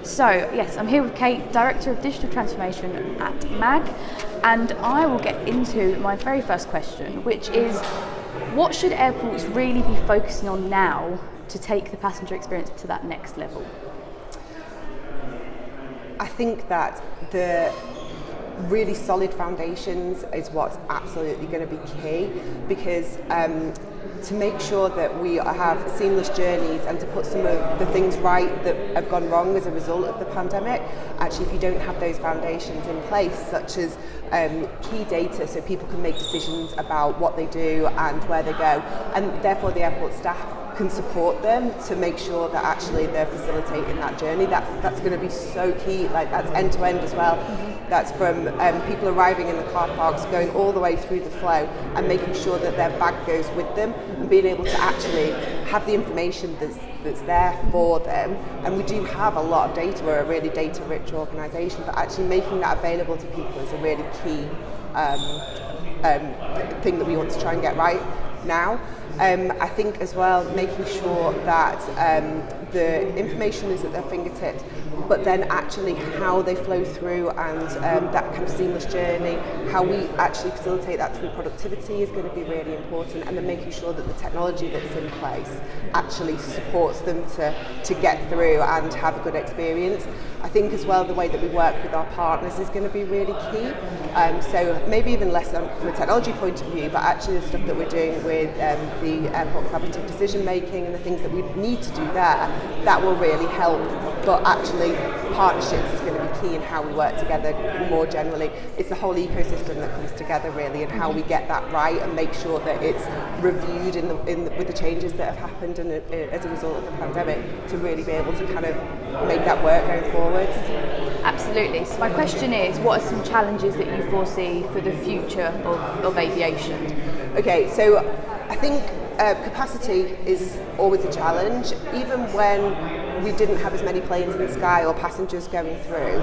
So, yes, I'm here with Kate, Director of Digital Transformation at MAG, and I will get into my very first question, which is, what should airports really be focusing on now to take the passenger experience to that next level? I think that the really solid foundations is what's absolutely going to be key, because to make sure that we have seamless journeys and to put some of the things right that have gone wrong as a result of the pandemic, actually if you don't have those foundations in place, such as key data so people can make decisions about what they do and where they go, and therefore the airport staff can support them to make sure that actually they're facilitating that journey. That's going to be so key. Like, that's end to end as well. That's from people arriving in the car parks, going all the way through the flow and making sure that their bag goes with them and being able to actually have the information that's there for them. And we do have a lot of data. We're a really data rich organisation, but actually making that available to people is a really key thing that we want to try and get right now. I think as well, making sure that the information is at their fingertips, but then actually how they flow through and that kind of seamless journey, how we actually facilitate that through productivity is going to be really important, and then making sure that the technology that's in place actually supports them to get through and have a good experience. I think as well the way that we work with our partners is going to be really key. So maybe even less from a technology point of view, but actually the stuff that we're doing with the airport collaborative decision making and the things that we need to do there, that will really help. But actually partnerships is going to be key in how we work together more generally. It's the whole ecosystem that comes together really, and how we get that right and make sure that it's reviewed with the changes that have happened and as a result of the pandemic, to really be able to kind of make that work going forwards. Absolutely. So my question is, what are some challenges that you foresee for the future of aviation? Okay, so I think capacity is always a challenge. Even when we didn't have as many planes in the sky or passengers going through,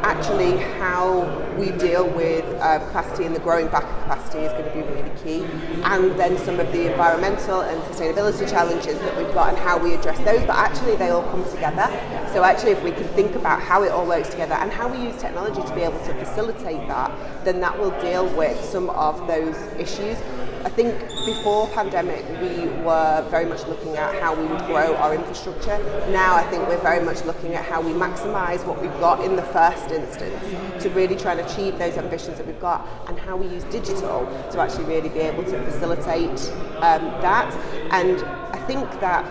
actually how we deal with capacity and the growing back of capacity is going to be really key. And then some of the environmental and sustainability challenges that we've got and how we address those, but actually they all come together. So actually if we can think about how it all works together and how we use technology to be able to facilitate that, then that will deal with some of those issues. I think before pandemic we were very much looking at how we would grow our infrastructure. Now I think we're very much looking at how we maximise what we've got in the first instance to really try and achieve those ambitions that we've got, and how we use digital to actually really be able to facilitate that. And I think that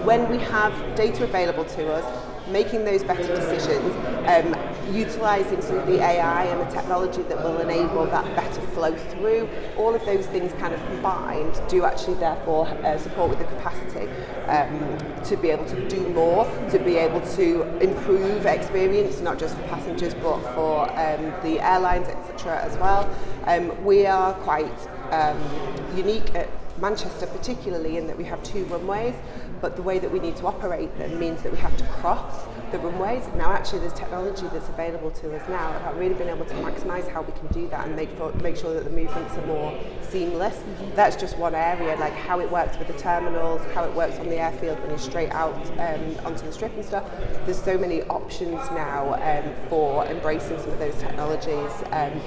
when we have data available to us, making those better decisions, utilising some of the AI and the technology that will enable that better flow through, all of those things kind of combined do actually therefore support with the capacity to be able to do more, to be able to improve experience, not just for passengers but for the airlines, etc. as well. We are quite unique at Manchester particularly in that we have 2 runways, but the way that we need to operate them means that we have to cross the runways. Now actually there's technology that's available to us now about really being able to maximise how we can do that and make sure that the movements are more seamless. That's just one area, like how it works with the terminals, how it works on the airfield when you're straight out onto the strip and stuff. There's so many options now for embracing some of those technologies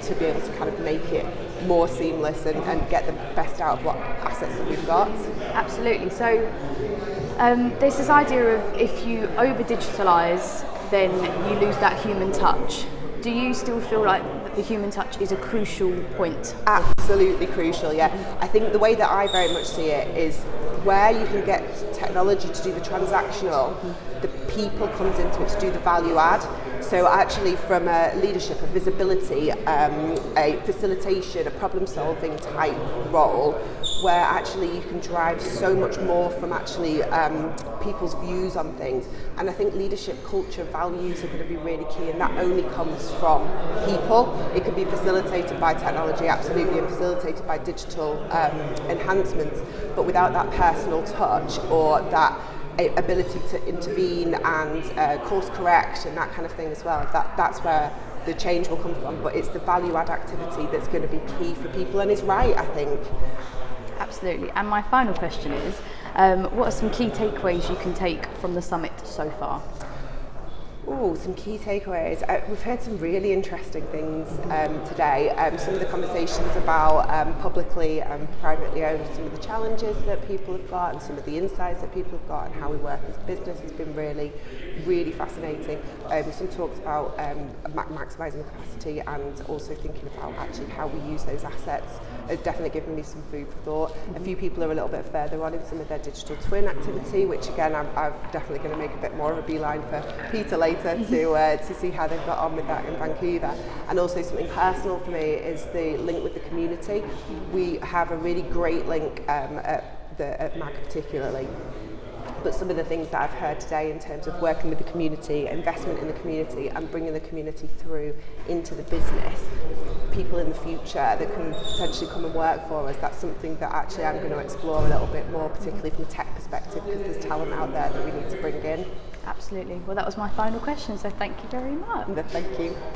to be able to kind of make it more seamless and get the best out of what assets that we've got. Absolutely. So there's this idea of if you over-digitalise, then you lose that human touch. Do you still feel like the human touch is a crucial point? Absolutely crucial, yeah. I think the way that I very much see it is where you can get technology to do the transactional, the people comes into it to do the value add. So actually from a leadership, a visibility, a facilitation, a problem solving type role, where actually you can drive so much more from actually people's views on things. And I think leadership, culture, values are going to be really key, and that only comes from people. It can be facilitated by technology, absolutely, and facilitated by digital enhancements, but without that personal touch or that ability to intervene and course correct and that kind of thing as well, that's where the change will come from. But it's the value add activity that's going to be key for people, and it's right, I think. Absolutely. And my final question is, what are some key takeaways you can take from the summit so far? Some key takeaways. We've heard some really interesting things today. Some of the conversations about publicly and privately owned, some of the challenges that people have got and some of the insights that people have got and how we work as a business has been really, really fascinating. Some talks about maximising capacity and also thinking about actually how we use those assets has definitely given me some food for thought. A few people are a little bit further on in some of their digital twin activity, which again I'm definitely going to make a bit more of a beeline for Peter later to see how they've got on with that in Vancouver. And also something personal for me is the link with the community. We have a really great link at MAG particularly. But some of the things that I've heard today in terms of working with the community, investment in the community and bringing the community through into the business, people in the future that can potentially come and work for us, that's something that actually I'm going to explore a little bit more, particularly from a tech perspective, because there's talent out there that we need to bring in. Absolutely. Well, that was my final question, so thank you very much. Thank you.